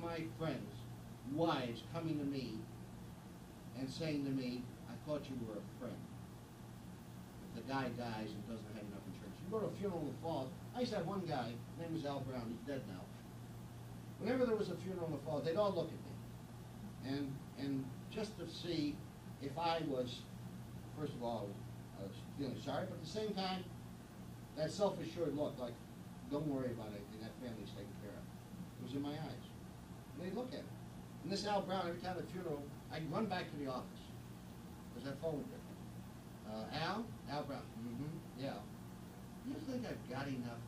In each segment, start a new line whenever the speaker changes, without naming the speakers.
my friends' wives coming to me and saying to me, I thought you were a friend. If the guy dies and doesn't have enough insurance. You go to a funeral in the fall. I used to have one guy, his name was Al Brown, he's dead now. Whenever there was a funeral in the fall, they'd all look at me. And just to see if I was, first of all, I was feeling sorry, but at the same time, that self-assured look, like, don't worry about anything, that family's taken care of. It was in my eyes. And they'd look at it. And this Al Brown, every time at a funeral, I'd run back to the office, because that phone would ring. Al Brown, yeah. You think I've got enough?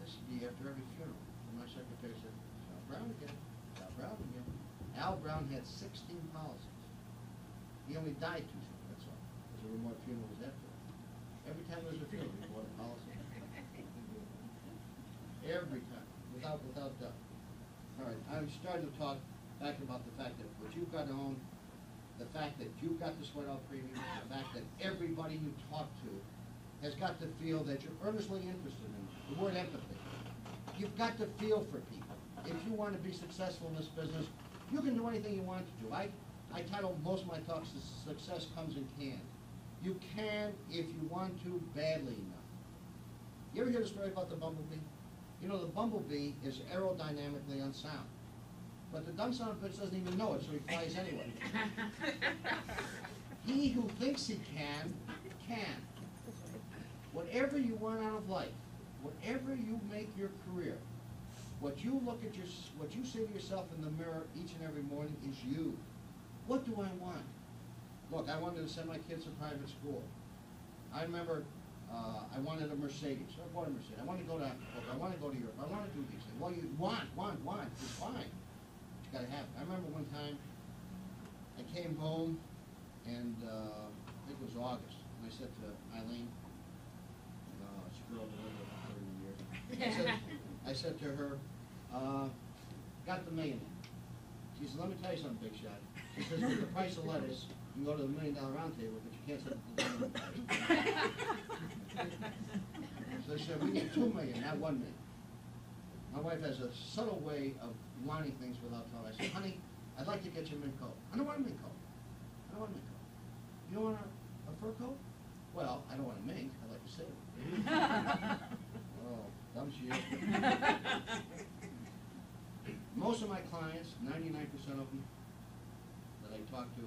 This would be after every funeral. And my secretary said, Al Brown again, Al Brown again. Al Brown had 16 policies. He only died too soon, that's all. Because there were more funerals after. Every time there was a funeral, he bought a policy. Every time, without doubt. All right, I'm starting to talk back about the fact that what you've got to own, the fact that you've got to sweat out premiums, the fact that everybody you talk to has got to feel that you're earnestly interested in them. The word empathy. You've got to feel for people. If you want to be successful in this business, you can do anything you want to do. I title most of my talks, Success Comes in Cans. You can if you want to badly enough. You ever hear the story about the bumblebee? You know, the bumblebee is aerodynamically unsound. But the dumb son of a bitch doesn't even know it, so he flies anyway. He who thinks he can. Whatever you want out of life, whatever you make your career, what you say to yourself in the mirror each and every morning is you. What do I want? Look, I wanted to send my kids to private school. I remember I wanted a Mercedes, so I bought a Mercedes. I want to go to Africa, I want to go to Europe, I want to do these things. Well, you want, it's fine. You gotta have it. I remember one time I came home and I think it was August, and I said to Eileen, she grew up a little bit 30 years. I said to her, got the millionaire. She said, let me tell you something, big shot. She says, with the price of lettuce, you can go to the $1 million round table, but you can't set the minimum price. So she said, we need $2 million, not $1 million. My wife has a subtle way of wanting things without telling. I said, honey, I'd like to get you a mink coat. I don't want a mink coat. I don't want a mink coat. You don't want a fur coat? Well, I don't want a mink. I'd like to save it. Oh, dumb she is. Most of my clients, 99% of them that I talk to,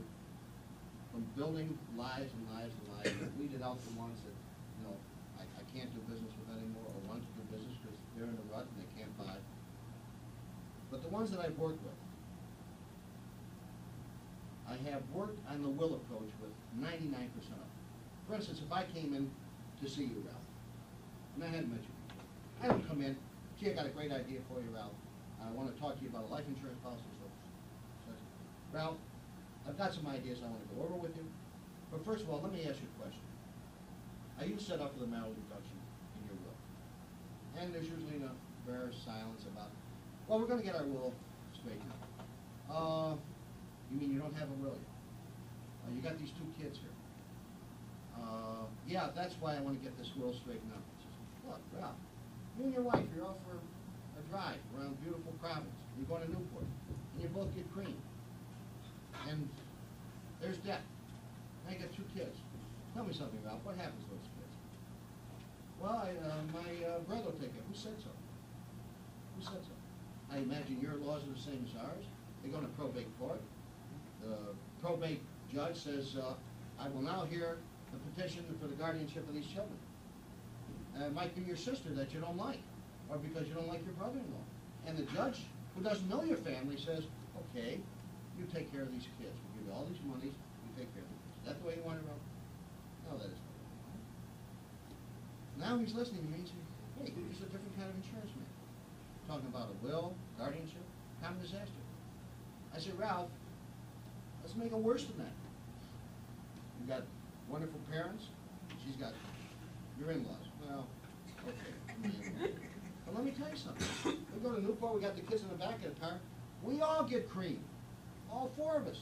from building lives and lives and lives, weeded out the ones that, you know, I can't do business with anymore or want to do business because they're in a rut and they can't buy. But the ones that I've worked with, I have worked on the will approach with 99% of them. For instance, if I came in to see you, Ralph, and I hadn't met you before, I don't come in, gee, I got a great idea for you, Ralph. I want to talk to you about a life insurance policy. So, Ralph, I've got some ideas I want to go over with you. But first of all, let me ask you a question. Are you set up for the marital reduction in your will? And there's usually a rare silence about, well, we're going to get our will straightened out. You mean you don't have a will yet? You got these 2 kids here. Yeah, that's why I want to get this will straightened out. Says, look, Ralph, you and your wife, you're off for a drive around beautiful Providence. You're going to Newport, and you both get cream. And there's debt. Now you got 2 kids. Tell me something, Ralph. What happens to those kids? Well, my brother will take it. Who said so? Who said so? I imagine your laws are the same as ours. They go to probate court. The probate judge says, I will now hear the petition for the guardianship of these children. It might be your sister that you don't like, or because you don't like your brother-in-law. And the judge, who doesn't know your family, says, okay, you take care of these kids. We'll give you all these monies, you take care of the kids. Is that the way you want it, Ralph? No, that isn't the way you want it. Now he's listening to me and saying, hey, he's a different kind of insurance man. Talking about a will, guardianship, common disaster. I said, Ralph, let's make it worse than that. You've got wonderful parents. She's got your in-laws. Well, okay. But let me tell you something. We go to Newport, we got the kids in the back of the car. We all get cream. All 4 of us.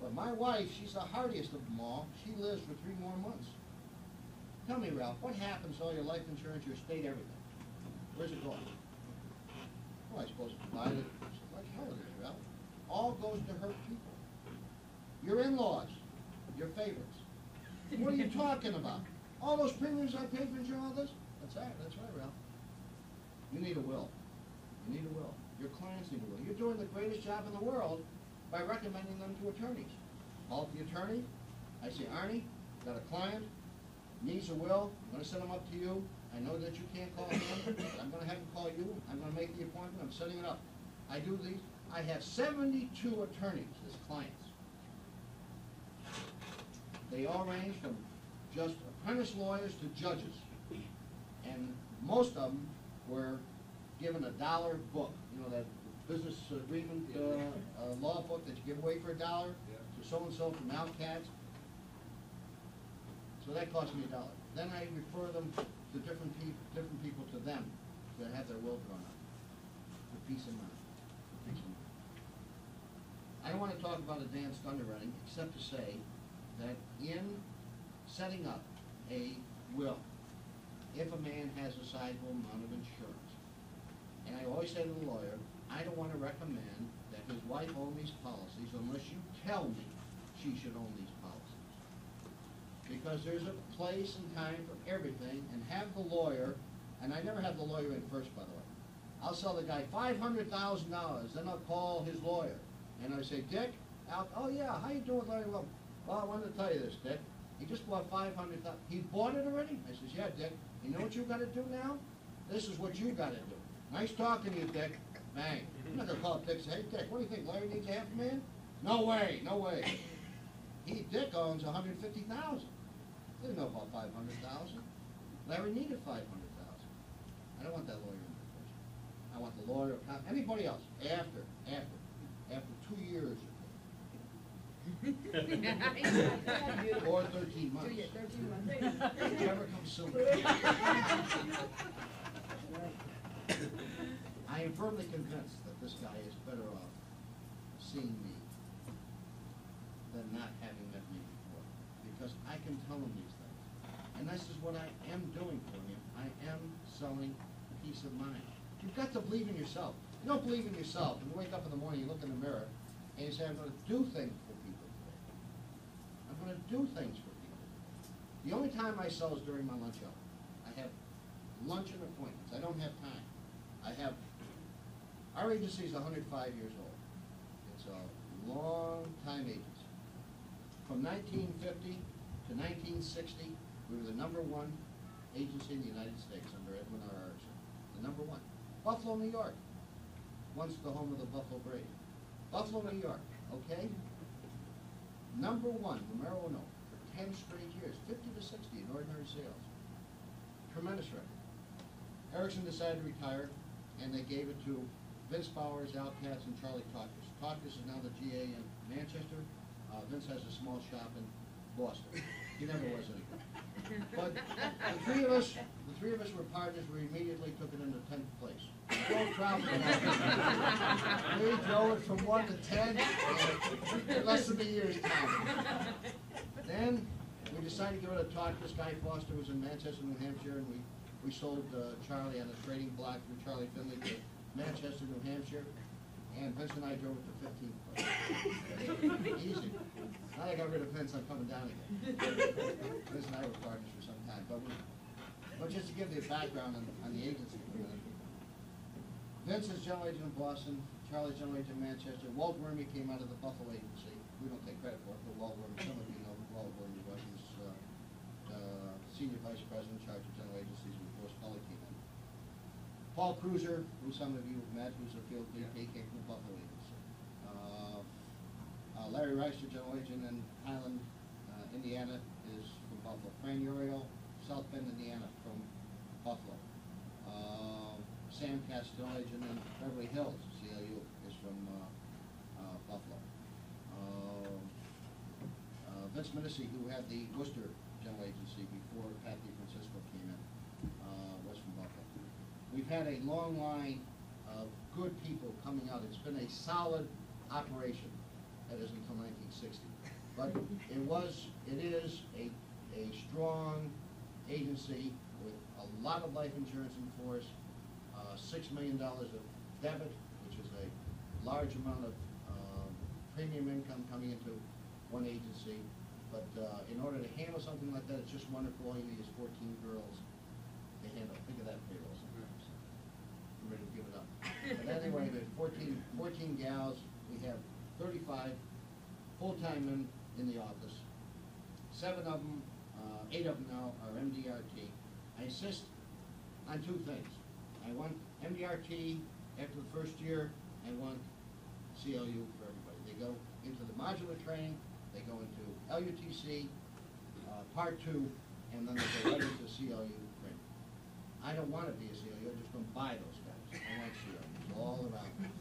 But my wife, she's the hardiest of them all. She lives for 3 more months. Tell me, Ralph, what happens to all your life insurance, your estate, everything? Where's it going? Well, I suppose it's divided like all goes to hurt people. Your in-laws, your favorites. What are you talking about? All those premiums I paid for insurance, all this? That's right, Ralph. You need a will. You need a will. Your clients need a will. You're doing the greatest job in the world by recommending them to attorneys. Call the attorney. I say, Arnie, got a client, needs a will. I'm going to send him up to you. I know that you can't call him, but I'm going to have him call you. I'm going to make the appointment. I'm setting it up. I do these. I have 72 attorneys as clients. They all range from just apprentice lawyers to judges. And most of them were given $1 book. You know, that business agreement law book that you give away for $1 to so-and-so from Katz. So that cost me $1. Then I refer them to different people to them that have their will drawn up. For peace of mind. For peace of mind. I don't want to talk about advanced underwriting except to say that in setting up a will, if a man has a sizable amount of insurance, and I always say to the lawyer, I don't want to recommend that his wife own these policies unless you tell me she should own these policies. Because there's a place and time for everything, and have the lawyer, and I never have the lawyer in first, by the way. I'll sell the guy $500,000, then I'll call his lawyer, and I say, Dick, oh yeah, how you doing, Larry? Well, I wanted to tell you this, Dick. He just bought $500,000. He bought it already? I says, yeah, Dick. You know what you got to do now? This is what you got to do. Nice talking to you, Dick. Bang. I'm not going to call up Dick and say, hey, Dick, what do you think? Larry needs $500,000? No way, no way. Dick owns $150,000. Didn't know about $500,000. Larry needed $500,000. I don't want that lawyer in there first. I want the lawyer, anybody else, after 2 years. Or 13 months.
13 months.
Never comes sooner. I am firmly convinced that this guy is better off seeing me than not having met me before, because I can tell him these things. And this is what I am doing for him. I am selling peace of mind. You've got to believe in yourself. You don't believe in yourself, and you wake up in the morning, you look in the mirror, and you say, I'm going to do things for people today. I'm going to do things for people. The only time I sell is during my lunch hour. I have luncheon appointments. I don't have time. Our agency is 105 years old. It's a long-time agency. From 1950 to 1960, we were the #1 agency in the United States under Edwin R. Erickson. The #1. Buffalo, New York. Once the home of the Buffalo Braves. Buffalo, New York, okay? #1, numero uno, for 10 straight years, 50 to 60 in ordinary sales. Tremendous record. Erickson decided to retire, and they gave it to Vince Bowers, Al Katz, and Charlie Taucus. Taucus is now the GA in Manchester. Vince has a small shop in Boston. He never was anything. But the three of us were partners. We immediately took it into 10th place. We drove it from 1 to 10 in less than a year's time. Then we decided to go to Taucus. Guy Foster was in Manchester, New Hampshire, and we sold Charlie on a trading block through Charlie Finley to Manchester, New Hampshire, and Vince and I drove it to 15th place. Easy. Now I got rid of Vince, I'm coming down again. Vince and I were partners for some time, but just to give you a background on the agency for a minute. Vince is general agent in Boston, Charlie's general agent in Manchester. Walt Wormy came out of the Buffalo agency. We don't take credit for it, but Walt Wormy, some of you know who Walt Wormy was. He was senior vice president in charge of general agencies before Scully came in. Paul Cruiser, who some of you have met, who's a field VP, came from the Buffalo agency. Larry Reister, general agent in Highland, Indiana, is from Buffalo. Fran Uriel, South Bend, Indiana, from Buffalo. Sam Katz, general agent in Beverly Hills, CLU, is from Buffalo. Vince Medici, who had the Worcester general agency before Pat DeFrancisco came in, was from Buffalo. We've had a long line of good people coming out. It's been a solid operation. That is until 1960. But it is a strong agency with a lot of life insurance in force, $6 million of debit, which is a large amount of premium income coming into one agency. But in order to handle something like that, it's just wonderful. All you need is 14 girls to handle. Think of that payroll sometimes. I'm ready to give it up. But anyway, there's 14 gals. We have 35 full-time men in the office. 7 of them, 8 of them now are MDRT. I insist on 2 things. I want MDRT after the first year. I want CLU for everybody. They go into the modular training. They go into LUTC, Part 2, and then they go right into CLU training. I don't want to be a CLU. I'm just going to buy those guys. I want CLUs all around.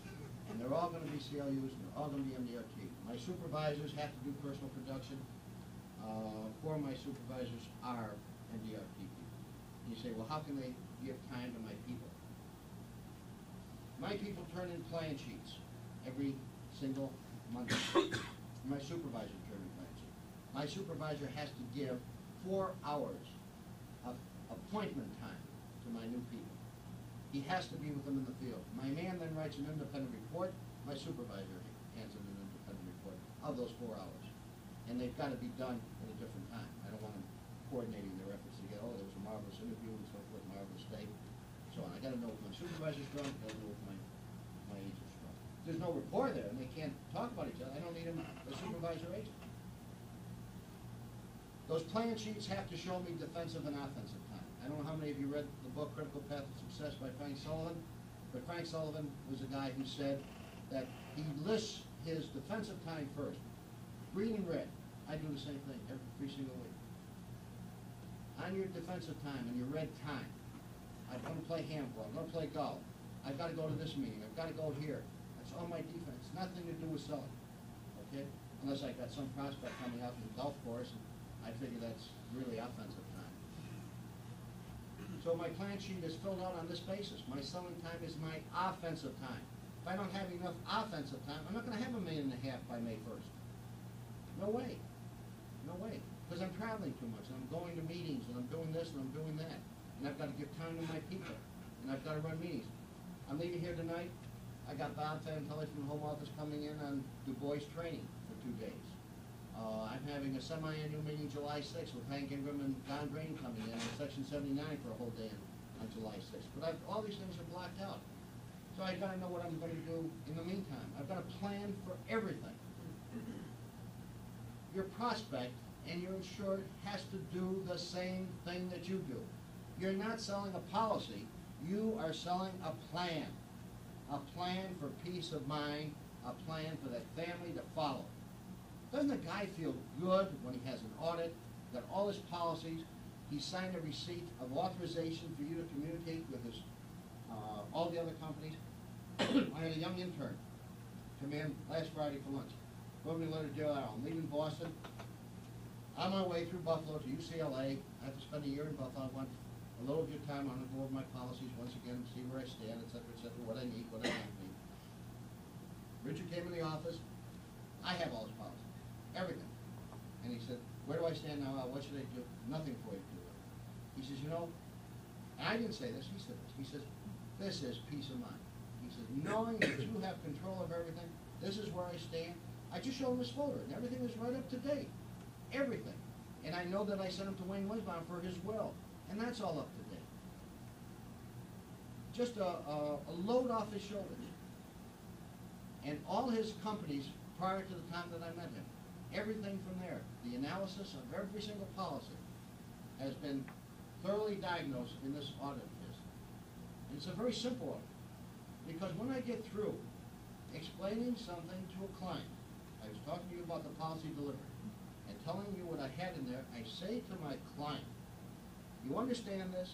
And they're all going to be CLUs, and they're all going to be MDRT. My supervisors have to do personal production. 4 of my supervisors are MDRT people. And you say, well, how can they give time to my people? My people turn in plan sheets every single Monday. My supervisor turn in plan sheets. My supervisor has to give 4 hours of appointment time to my new people. He has to be with them in the field. My man then writes an independent report. My supervisor hands in an independent report of those 4 hours. And they've got to be done at a different time. I don't want them coordinating their efforts to get, oh, there was a marvelous interview and so forth, marvelous day, so on. I got to know if my supervisor's drunk, I got to know if my agent's drunk. There's no rapport there, and they can't talk about each other. I don't need a supervisor agent. Those plan sheets have to show me defensive and offensive time. I don't know how many of you read the book Critical Path to Success by Frank Sullivan, but Frank Sullivan was a guy who said that he lists his defensive time first. Green and red. I do the same thing every single week. On your defensive time and your red time, I'm going to play handball, I'm going to play golf, I've got to go to this meeting, I've got to go here. That's all my defense. Nothing to do with selling. Okay? Unless I got some prospect coming out from the golf course, and I figure that's really offensive time. So my plan sheet is filled out on this basis. My selling time is my offensive time. If I don't have enough offensive time, I'm not going to have $1.5 million by May 1st. No way. No way. Because I'm traveling too much, and I'm going to meetings, and I'm doing this, and I'm doing that. And I've got to give time to my people, and I've got to run meetings. I'm leaving here tonight. I got Bob Fantelli from the Home Office coming in on Du Bois training for 2 days. I'm having a semi-annual meeting July 6th with Hank Ingram and Don Drain coming in Section 79 for a whole day on July 6th. But all these things are blocked out. So I've got to know what I'm going to do in the meantime. I've got to plan for everything. Your prospect and your insured has to do the same thing that you do. You're not selling a policy, you are selling a plan. A plan for peace of mind, a plan for that family to follow. Doesn't a guy feel good when he has an audit, got all his policies, he signed a receipt of authorization for you to communicate with his, all the other companies? I had a young intern come in last Friday for lunch. Wrote me a letter, Joe, I'm leaving Boston. On my way through Buffalo to UCLA. I have to spend a year in Buffalo. I want a little of your time. I want to go over my policies once again, see where I stand, et cetera, what I need, what I don't need. Richard came in the office. I have all his policies, everything. And he said, where do I stand now? What should I do? Nothing for you to do. He says, you know, and I didn't say this, he said this. He says, this is peace of mind. He says, knowing that you have control of everything, this is where I stand. I just showed him his folder, and everything is right up to date. Everything. And I know that I sent him to Wayne Winsbaum for his will, and that's all up to date. Just a load off his shoulders. And all his companies, prior to the time that I met him, everything from there, the analysis of every single policy has been thoroughly diagnosed in this audit of his. And it's a very simple audit, because when I get through explaining something to a client, I was talking to you about the policy delivery, and telling you what I had in there, I say to my client, you understand this?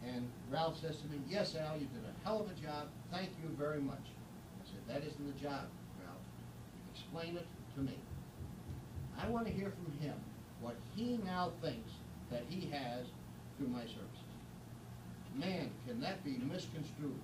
And Ralph says to me, yes, Al, you did a hell of a job. Thank you very much. I said, that isn't the job, Ralph. Explain it to me. I want to hear from him what he now thinks that he has through my services. Man, can that be misconstrued